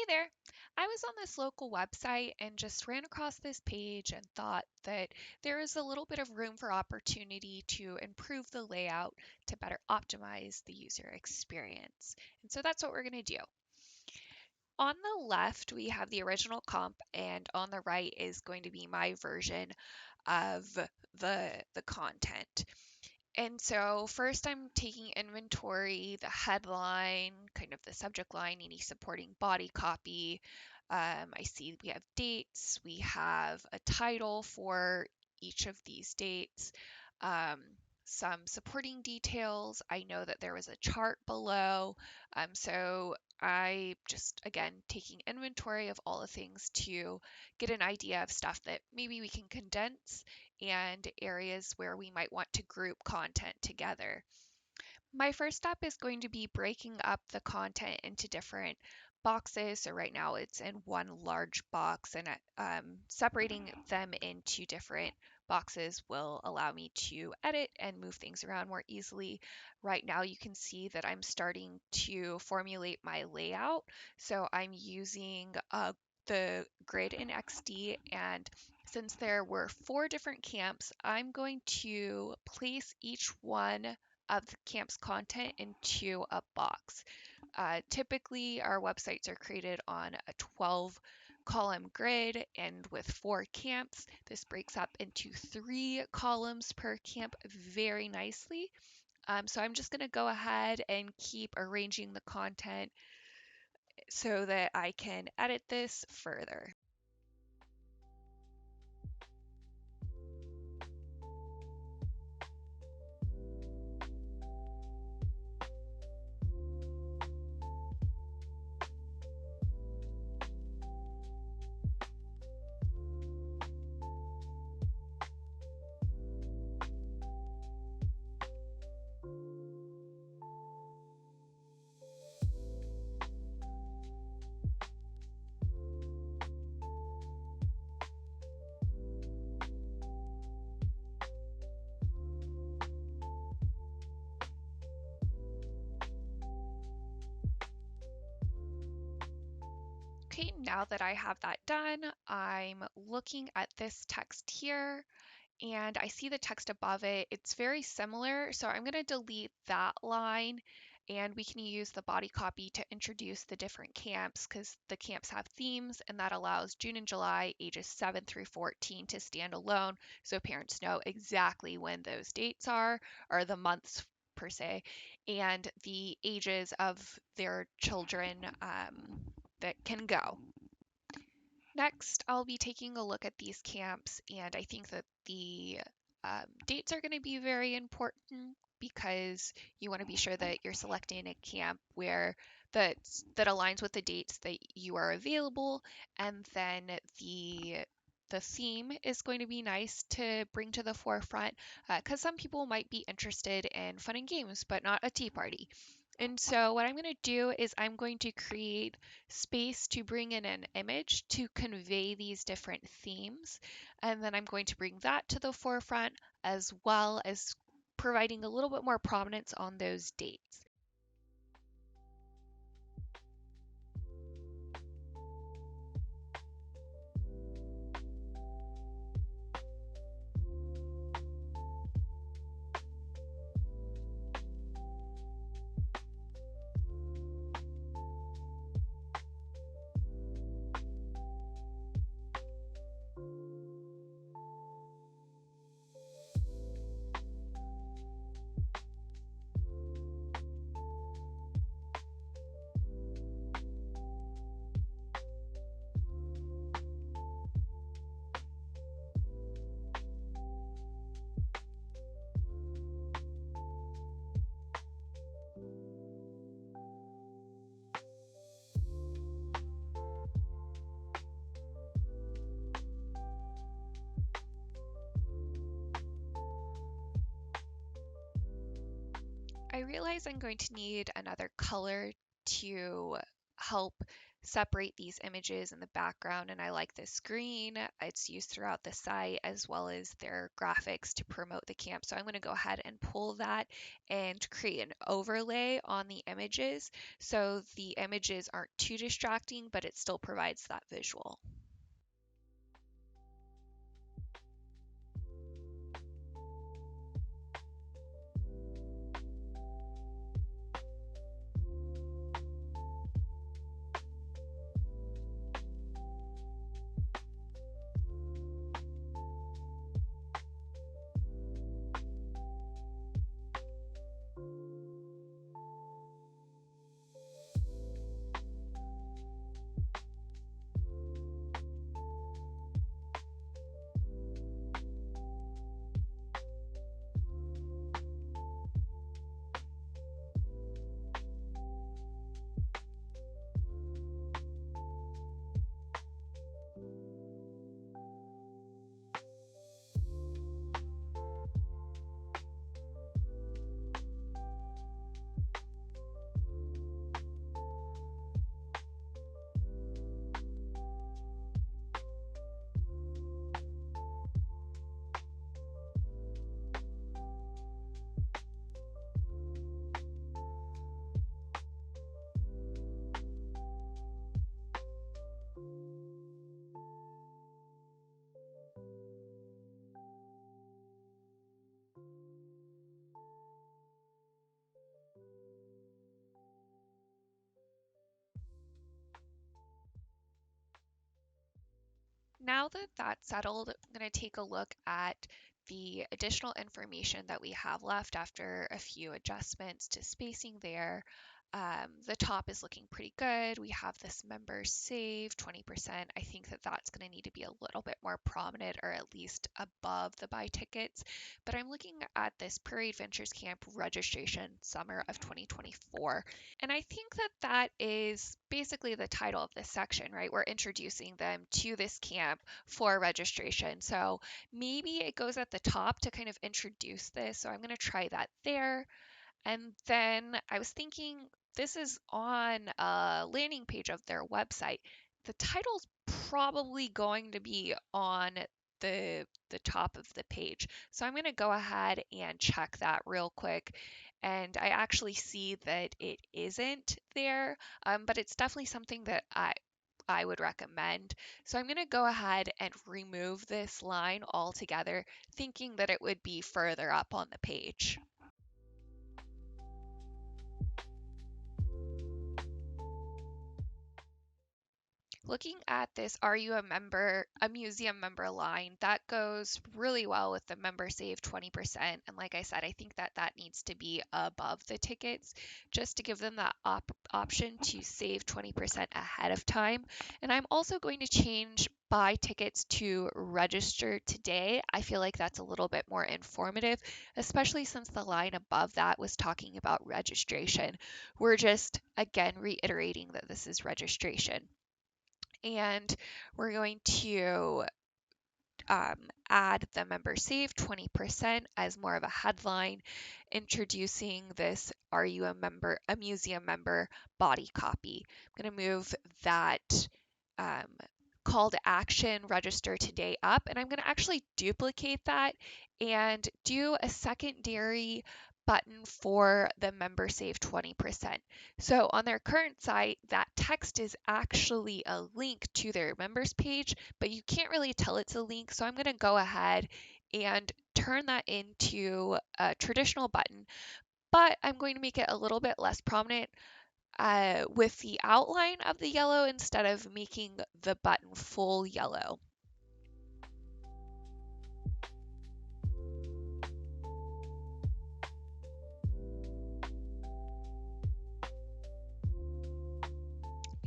there. I was on this local website and just ran across this page and thought that there is a little bit of room for opportunity to improve the layout to better optimize the user experience. And so that's what we're going to do. On the left, we have the original comp, and on the right is going to be my version of the content. And so first I'm taking inventory, the headline, kind of the subject line, any supporting body copy. I see we have dates, we have a title for each of these dates, um, some supporting details. I know that there was a chart below. So I just, again, taking inventory of all the things to get an idea of stuff that maybe we can condense and areas where we might want to group content together. My first step is going to be breaking up the content into different boxes. So right now it's in one large box, and separating them into different boxes will allow me to edit and move things around more easily. Right now you can see that I'm starting to formulate my layout. So I'm using the grid in XD, and since there were 4 different camps, I'm going to place each one of the camp's content into a box. Typically, our websites are created on a 12 column grid, and with 4 camps, this breaks up into 3 columns per camp very nicely. So I'm just going to go ahead and keep arranging the content so that I can edit this further. Okay, now that I have that done, I'm looking at this text here and I see the text above it. It's very similar, so I'm going to delete that line and we can use the body copy to introduce the different camps because the camps have themes and that allows June and July ages 7 through 14 to stand alone so parents know exactly when those dates are or the months per se and the ages of their children that can go. Next, I'll be taking a look at these camps, and I think that the dates are going to be very important because you want to be sure that you're selecting a camp where that aligns with the dates that you are available, and then the theme is going to be nice to bring to the forefront because some people might be interested in fun and games, but not a tea party. And so what I'm going to do is I'm going to create space to bring in an image to convey these different themes. And then I'm going to bring that to the forefront as well as providing a little bit more prominence on those dates. I realize I'm going to need another color to help separate these images in the background, and I like this green. It's used throughout the site as well as their graphics to promote the camp. So I'm going to go ahead and pull that and create an overlay on the images so the images aren't too distracting, but it still provides that visual. Now that that's settled, I'm going to take a look at the additional information that we have left after a few adjustments to spacing there. The top is looking pretty good. We have this member save 20%. I think that that's going to need to be a little bit more prominent or at least above the buy tickets. But I'm looking at this Prairie Adventures Camp registration summer of 2024. And I think that that is basically the title of this section, right? We're introducing them to this camp for registration. So maybe it goes at the top to kind of introduce this. So I'm going to try that there. And then I was thinking this is on a landing page of their website. The title's probably going to be on the top of the page. So I'm going to go ahead and check that real quick. And I actually see that it isn't there, but it's definitely something that I would recommend. So I'm going to go ahead and remove this line altogether, thinking that it would be further up on the page. Looking at this, are you a museum member line, that goes really well with the member save 20%. And like I said, I think that that needs to be above the tickets just to give them that option to save 20% ahead of time. And I'm also going to change buy tickets to register today. I feel like that's a little bit more informative, especially since the line above that was talking about registration. We're just again reiterating that this is registration. And we're going to add the member save 20% as more of a headline, introducing this "Are you a museum member" body copy. I'm going to move that um, call to action register today up, and I'm going to actually duplicate that and do a secondary button for the member save 20%. So on their current site, that text is actually a link to their members page, but you can't really tell it's a link. So I'm going to go ahead and turn that into a traditional button, but I'm going to make it a little bit less prominent with the outline of the yellow instead of making the button full yellow.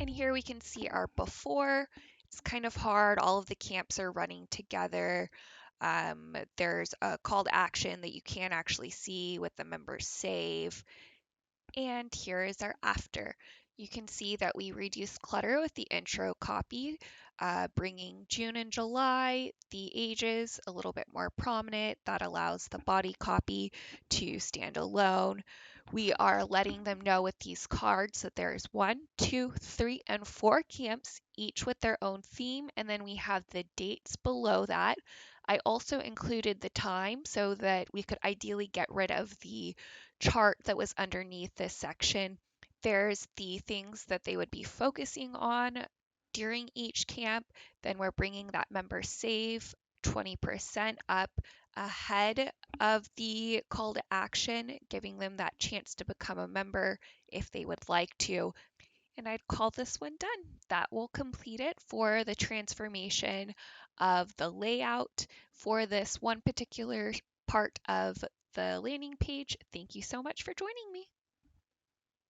And here we can see our before. It's kind of hard. All of the camps are running together. There's a call to action that you can actually see with the members save. And here is our after. You can see that we reduced clutter with the intro copy, bringing June and July, the ages a little bit more prominent. That allows the body copy to stand alone. We are letting them know with these cards that there's 1, 2, 3, and 4 camps, each with their own theme, and then we have the dates below that. I also included the time so that we could ideally get rid of the chart that was underneath this section. There's the things that they would be focusing on during each camp. Then we're bringing that member save 20% up ahead of the call to action, giving them that chance to become a member if they would like to. And I'd call this one done. That will complete it for the transformation of the layout for this one particular part of the landing page. Thank you so much for joining me.